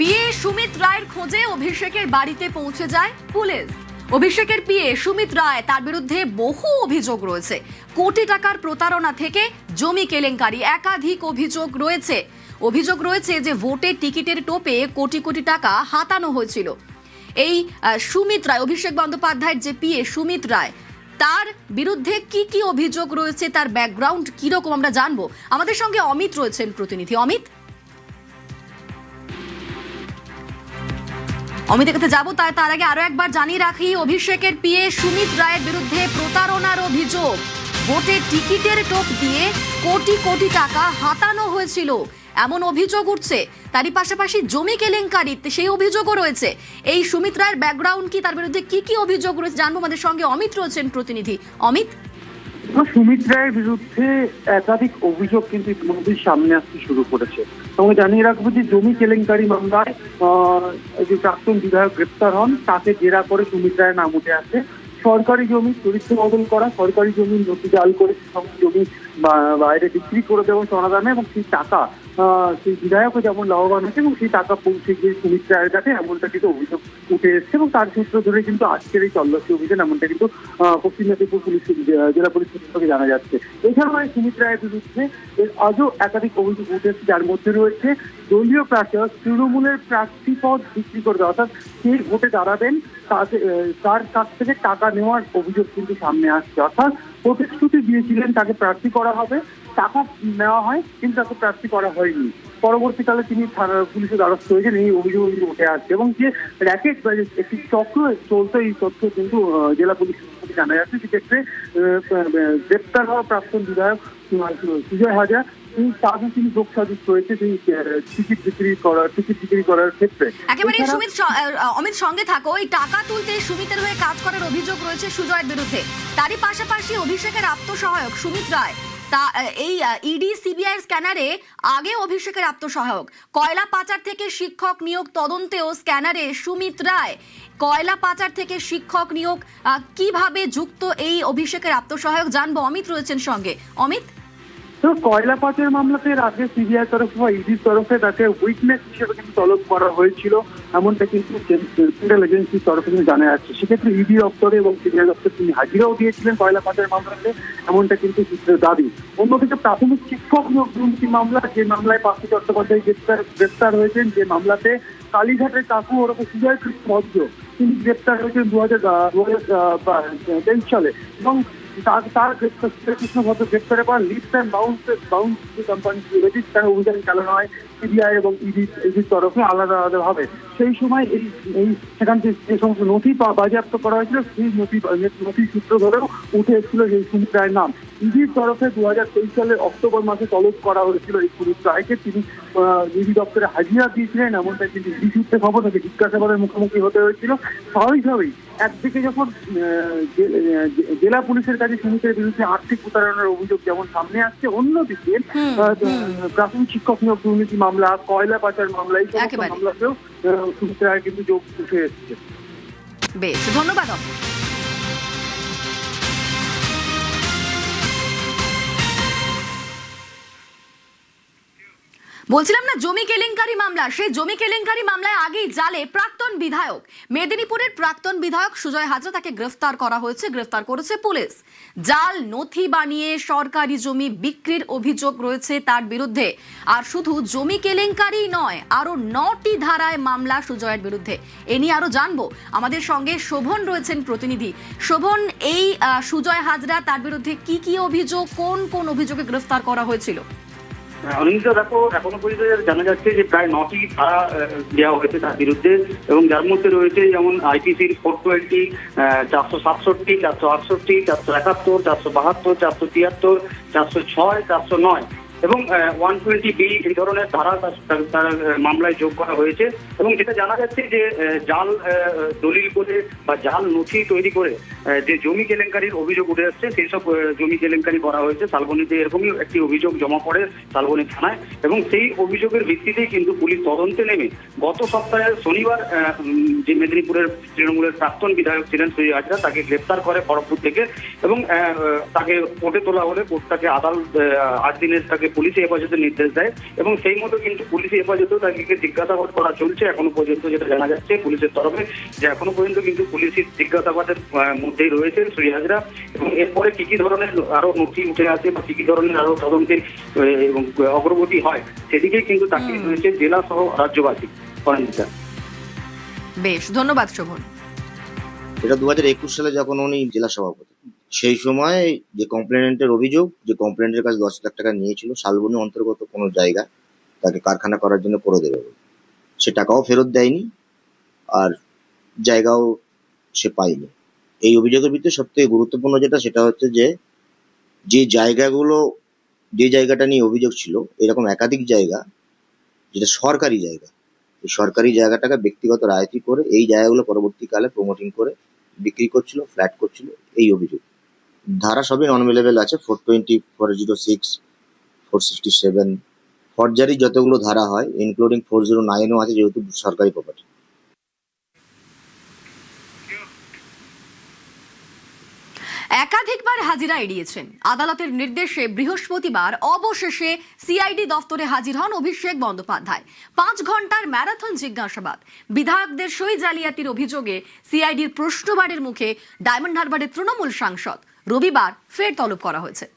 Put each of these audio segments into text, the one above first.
PA Sumit রায়ের খোঁজে অভিষেকের বাড়িতে পৌঁছে যায় পুলিশ। অভিষেকের পিএ সুমিত রায়, তার বিরুদ্ধে বহু অভিযোগ রয়েছে। কোটি টাকার প্রতারণা থেকে জমি কেলেঙ্কারি, একাধিক অভিযোগ রয়েছে যে ভোটের টিকিটের টোপে কোটি কোটি টাকা হাতানো হয়েছিল। এই সুমিত রায়, অভিষেক বন্দ্যোপাধ্যায়ের যে পিএ সুমিত রায়, তার বিরুদ্ধে কি কি অভিযোগ রয়েছে, তার ব্যাকগ্রাউন্ড কিরকম আমরা জানবো। আমাদের সঙ্গে অমিত রয়েছেন, প্রতিনিধি অমিত। অমিতের কাছে যাবো, তার আগে আরো একবার জানিয়ে রাখি, অভিষেকের পিএ সুমিত রায়ের বিরুদ্ধে প্রতারণার অভিযোগ। ভোটের টিকিটের টোপ দিয়ে কোটি কোটি টাকা হাতানো হয়েছিল এমন অভিযোগ উঠছে। তারই পাশাপাশি জমি কেলেঙ্কারি, সেই অভিযোগও রয়েছে। এই সুমিত রায়ের ব্যাকগ্রাউন্ড কি, তার বিরুদ্ধে কি কি অভিযোগ রয়েছে জানবো। আমাদের সঙ্গে অমিত রয়েছেন, প্রতিনিধি অমিত। সুমিত রায়ের বিরুদ্ধে একাধিক অভিযোগ কিন্তু ইতিমধ্যেই সামনে আসতে শুরু করেছে। তোমাকে জানিয়ে রাখবো যে জমি কেলেঙ্কারি মামলায় যে প্রাক্তন বিধায়ক গ্রেপ্তার হন, তাকে জেরা করে সুমিত রায়ের নাম উঠে আসে। সরকারি জমি চরিত্র বদল করা, সরকারি জমি নথি জাল করে জমি বাইরে বিক্রি করে দেওয়া চড়া দামে, এবং সেই টাকা সেই বিধায়কও যেমন লাভবান হয়েছে এবং সেই টাকা পৌঁছে গিয়ে সুমিত রায়ের কাছে, এমনটা কিন্তু অভিযোগ উঠে এসছে। এবং তার সূত্র ধরে কিন্তু আজকের এই তল্লাশি অভিযান, এমনটা কিন্তু পশ্চিম মেদিনীপুর পুলিশ জেলা পুলিশ থেকে জানা যাচ্ছে। এছাড়াও সুমিত রায়ের বিরুদ্ধে আজও একাধিক অভিযোগ উঠে এসেছে, যার মধ্যে রয়েছে দলীয় প্রার্থী, তৃণমূলের প্রার্থী পদ বিক্রি করে দেওয়া, অর্থাৎ কে ভোটে দাঁড়াবেন তার কাছ থেকে টাকা নেওয়ার অভিযোগ কিন্তু সামনে আসছে। অর্থাৎ প্রতিশ্রুতি দিয়েছিলেন তাকে প্রার্থী করা হবে, টাকা নেওয়া হয় কিন্তু তাকে প্রার্থী করা হয়নি। পরবর্তীকালে তিনি পুলিশের দ্বারস্থ হয়েছেন, এই অভিযোগ উঠে আসছে। এবং যে র্যাকেট বা একটি চক্র চলতো, এই তথ্য কিন্তু জেলা পুলিশ জানা যাচ্ছে। সেক্ষেত্রে গ্রেপ্তার হওয়া প্রাক্তন বিধায়ক সুজয় হাজরা, তিনি যোগসাজশ রয়েছে সেই টিকিট বিক্রি করার ক্ষেত্রে। একেবারে অমিত সঙ্গে থাকো। এই টাকা তুলতে সুমিতের হয়ে কাজ করার অভিযোগ রয়েছে সুজয়ের বিরুদ্ধে। তারই পাশাপাশি অভিষেকের আত্মসহায়ক সুমিত রায়, তা এই ইডি সিবিআই স্ক্যানারে আগে অভিষেকের আত্মসহায়ক। কয়লা পাচার থেকে শিক্ষক নিয়োগ তদন্তেও স্ক্যানারে সুমিত রায়। কয়লা পাচার থেকে শিক্ষক নিয়োগ কিভাবে যুক্ত এই অভিষেকের আত্মসহায়ক জানবো। অমিত রয়েছেন সঙ্গে। অমিত, কয়লা পাচার মামলাতে আগে সিবিআই তরফে বা ইডির তরফে তাকে উইটনেস হিসেবে কিন্তু তলব করা হয়েছিল, এমনটা কিন্তু সেন্ট্রাল এজেন্সির তরফে কিন্তু জানা যাচ্ছে। সেক্ষেত্রে ইডি দপ্তরে এবং সিবিআই দপ্তরে তিনি হাজিরাও দিয়েছিলেন কয়লা পাচার মামলাতে, এমনটা কিন্তু সূত্রের দাবি। অন্যদিকে প্রাথমিক শিক্ষক নিয়োগ দুর্নীতি মামলা, যে মামলায় পার্থ চট্টোপাধ্যায় গ্রেপ্তার হয়েছেন, যে মামলাতে কালীঘাটের কাকু ওরকে সুজয় ভদ্র তিনি গ্রেপ্তার হয়েছেন 2023 সালে। এবং তার কৃষ্ণ ভদ্র গ্রেপ্তারের পর list and bounce company registrar অভিযান চালানো হয় সিবিআই এবং ইডির তরফে আলাদা ভাবে। সেই সময় সেখান থেকে যে সমস্ত নথি বাজেয়াপ্ত করা হয়েছিল, সেই নথি সূত্র ধরেও উঠে এসেছিল এই সুমিত রায়ের নাম। ইডির তরফে 2023 সালের অক্টোবর মাসে তলব করা হয়েছিল এই সুমিত রায়কে। তিনি ইডি দপ্তরে হাজিরা দিয়েছিলেন, এমনটা কিন্তু ইডি সূত্রে খবর, তাকে জিজ্ঞাসাবাদের মুখোমুখি হতে হয়েছিল। স্বাভাবিকভাবেই একদিকে যখন জেলা পুলিশের কাছে সুমিতের বিরুদ্ধে আর্থিক প্রতারণার অভিযোগ যেমন সামনে আসছে, অন্যদিকে প্রাথমিক শিক্ষক নিয়োগ দুর্নীতি মামলা, কয়লা পাচার মামলা, এই সমস্ত মামলাতেও সুমিত রায় কিন্তু যোগ উঠে এসছে। বেশ, ধন্যবাদ। বলছিলাম না, জমি কেলেঙ্কারি মামলা, সেই জমি কেলেঙ্কারি মামলায় আগেই জালে প্রাক্তন বিধায়ক, মেদিনীপুরের প্রাক্তন বিধায়ক সুজয় হাজরা, তাকে গ্রেফতার করেছে পুলিশ। জাল নথি বানিয়ে সরকারি জমি বিক্রির অভিযোগ রয়েছে তার বিরুদ্ধে। আর শুধু জমি কেলেঙ্কারি নয়, আরো 9টি ধারায় মামলা সুজয়ের বিরুদ্ধে। এ নিয়ে আরো জানবো। আমাদের সঙ্গে শোভন রয়েছেন, প্রতিনিধি শোভন। এই সুজয় হাজরা, তার বিরুদ্ধে কি কি অভিযোগ, কোন কোন অভিযোগে গ্রেফতার করা হয়েছিল? অনিন্দিতা, দেখো, এখনো পর্যন্ত জানা যাচ্ছে যে প্রায় 9টি ধারা দেওয়া হয়েছে তার বিরুদ্ধে, এবং যার মধ্যে রয়েছে যেমন আইপিসির 420, 467, 468, 471, 472, 473, 406, 409 এবং 120B এই ধরনের ধারা তার মামলায় যোগ করা হয়েছে। এবং যেটা জানা যাচ্ছে যে জাল দলিল করে বা জাল নথি তৈরি করে যে জমি কেলেঙ্কারির অভিযোগ উঠে আসছে, সেই সব জমি কেলেঙ্কারি করা হয়েছে শালবনীতে। এরকমই একটি অভিযোগ জমা পড়ে শালবনী থানায়, এবং সেই অভিযোগের ভিত্তিতেই কিন্তু পুলিশ তদন্তে নেমে গত সপ্তাহে শনিবার যে মেদিনীপুরের তৃণমূলের প্রাক্তন বিধায়ক ছিলেন সুজয় হাজরা, তাকে গ্রেপ্তার করে খড়গপুর থেকে, এবং তাকে কোর্টে তোলা হলে কোর্ট তাকে 8 দিনের তাকে পুলিশি হেফাজতের নির্দেশ দেয় এবং সেই মতো কিন্তু পুলিশি হেফাজতেও তাকে জিজ্ঞাসাবাদ করা চলছে এখনো পর্যন্ত, যেটা জানা যাচ্ছে পুলিশের তরফে, যে এখনো পর্যন্ত কিন্তু পুলিশি জিজ্ঞাসাবাদের মধ্যেই রয়েছে শ্রী হাজরা। এবং এরপরে কি কি ধরনের আরো নথি উঠে আসে বা কি কি ধরনের আরো তদন্তের এবং অগ্রগতি হয় সেদিকে কিন্তু তাকিয়ে রয়েছে জেলা সহ রাজ্যবাসী। অনিন্দিতা, বেশ, ধন্যবাদ শোভন। এটা 2021 সালে যখন উনি জেলা সভাপতি, সেই সময় যে কমপ্লেনেন্টের অভিযোগ, যে কমপ্লেনেন্টের কাছে 10 লাখ টাকা নিয়েছিল শালবনী অন্তর্গত কোনো জায়গা তাকে কারখানা করার জন্য করে দেবে, সে টাকাও ফেরত দেয়নি আর জায়গাও সে পায়নি। এই অভিযোগের ভিতরে সবথেকে গুরুত্বপূর্ণ যেটা, সেটা হচ্ছে যে জায়গাটা নিয়ে অভিযোগ ছিল, এরকম একাধিক জায়গা যেটা সরকারি জায়গা, এই সরকারি জায়গাটাকে ব্যক্তিগত রায়তি করে এই জায়গাগুলো পরবর্তীকালে প্রমোটিং করে বিক্রি করছিল, ফ্ল্যাট করছিল, এই অভিযোগ। ধারা সবই নন অ্যাভেলেবেল আছে, 420, 406, 467, ফরজারি যতগুলো ধারা হয় ইনক্লুডিং 409ও আছে, যেহেতু সরকারি প্রপার্টি। একাধিকবার হাজিরা এড়িয়েছেন। আদালতের নির্দেশে বৃহস্পতিবার অবশেষে সিআইডি দফতরে হাজির হন অভিষেক বন্দ্যোপাধ্যায়। 5 ঘন্টার ম্যারাথন জিজ্ঞাসাবাদ, বিধায়কদের সই জালিয়াতির অভিযোগে সিআইডির প্রশ্নবাণের মুখে ডায়মন্ড হারবারের তৃণমূল সাংসদ। রবিবার ফের তলব করা হয়েছে।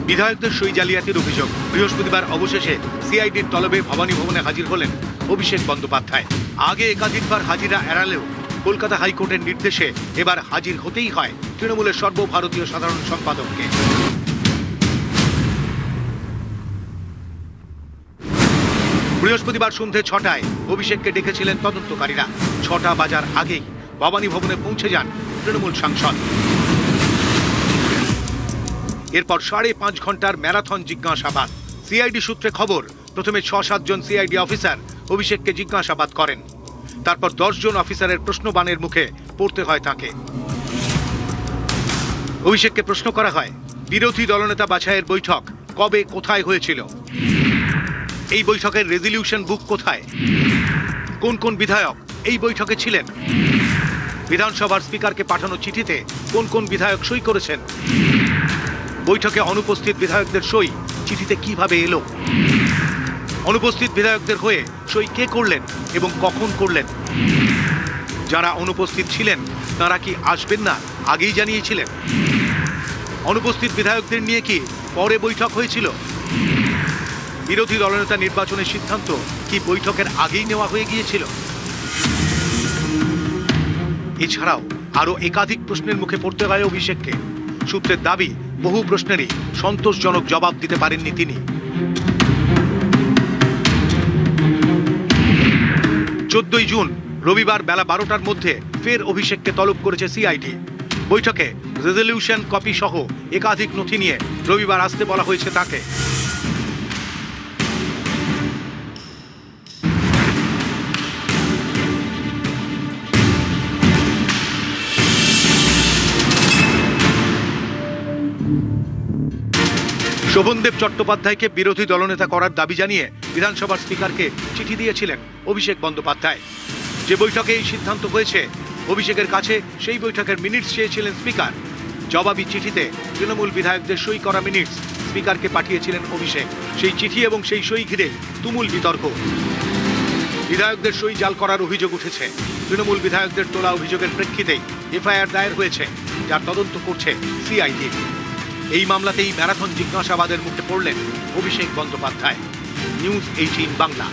বিধায়কদের সই জালিয়াতির অভিযোগ, বৃহস্পতিবার অবশেষে সিআইডির তলবে ভবানী ভবনে হাজির হলেন অভিষেক বন্দ্যোপাধ্যায়। আগে একাধিকবার হাজিরা এড়ালেও কলকাতা হাইকোর্টের নির্দেশে এবার হাজির হতেই হয় তৃণমূলের সর্বভারতীয় সাধারণ সম্পাদককে। বৃহস্পতিবার সন্ধ্যে 6টায় অভিষেককে ডেকেছিলেন তদন্তকারীরা। 6টা বাজার আগেই ভবানী ভবনে পৌঁছে যান তৃণমূল সাংসদ। এরপর 5.5 ঘন্টার ম্যারাথন জিজ্ঞাসাবাদ। সিআইডি সূত্রে খবর, প্রথমে 6-7 জন সিআইডি অফিসার অভিষেককে জিজ্ঞাসাবাদ করেন। তারপর 10 জন অফিসারের প্রশ্নবাণের মুখে পড়তে হয় তাকে। অভিষেককে প্রশ্ন করা হয়, বিরোধী দলনেতা বাছাইয়ের বৈঠক কবে কোথায় হয়েছিল, এই বৈঠকের রেজলিউশন বুক কোথায়, কোন কোন বিধায়ক এই বৈঠকে ছিলেন, বিধানসভার স্পিকারকে পাঠানো চিঠিতে কোন কোন বিধায়ক সই করেছেন, বৈঠকে অনুপস্থিত বিধায়কদের সই চিঠিতে কিভাবে এলো, অনুপস্থিত বিধায়কদের হয়ে সই কে করলেন এবং কখন করলেন, যারা অনুপস্থিত ছিলেন তারা কি আসবেন না আগেই জানিয়েছিলেন, অনুপস্থিত বিধায়কদের নিয়ে কি পরে বৈঠক হয়েছিল, বিরোধী দলনেতা নির্বাচনের সিদ্ধান্ত কি বৈঠকের আগেই নেওয়া হয়ে গিয়েছিল। এছাড়াও আরো একাধিক প্রশ্নের মুখে পড়তে হয় অভিষেককে। সূত্রের দাবি, বহু প্রশ্নেরই সন্তোষজনক জবাব দিতে পারেননি তিনি। 14 জুন রবিবার বেলা 12টার মধ্যে ফের অভিষেককে তলব করেছে সিআইডি। বৈঠকে রেজলিউশন কপি সহ একাধিক নথি নিয়ে রবিবার আসতে বলা হয়েছে তাকে। শোভনদেব চট্টোপাধ্যায়কে বিরোধী দলনেতা করার দাবি জানিয়ে বিধানসভার স্পিকারকে চিঠি দিয়েছিলেন অভিষেক বন্দ্যোপাধ্যায়। যে বৈঠকে এই সিদ্ধান্ত হয়েছে, অভিষেকের কাছে সেই বৈঠকের মিনিটস চেয়েছিলেন স্পিকার। জবাবি চিঠিতে তৃণমূল বিধায়কদের সই করা মিনিটস স্পিকারকে পাঠিয়েছিলেন অভিষেক। সেই চিঠি এবং সেই সই ঘিরে তুমুল বিতর্ক। বিধায়কদের সই জাল করার অভিযোগ উঠেছে। তৃণমূল বিধায়কদের তোলা অভিযোগের প্রেক্ষিতেই এফআইআর দায়ের হয়েছে, যার তদন্ত করছে সিআইডি। এই মামলাতেই ম্যারাথন জিজ্ঞাসাবাদের মুখে পড়লেন অভিষেক বন্দ্যোপাধ্যায়। নিউজ 18 বাংলা।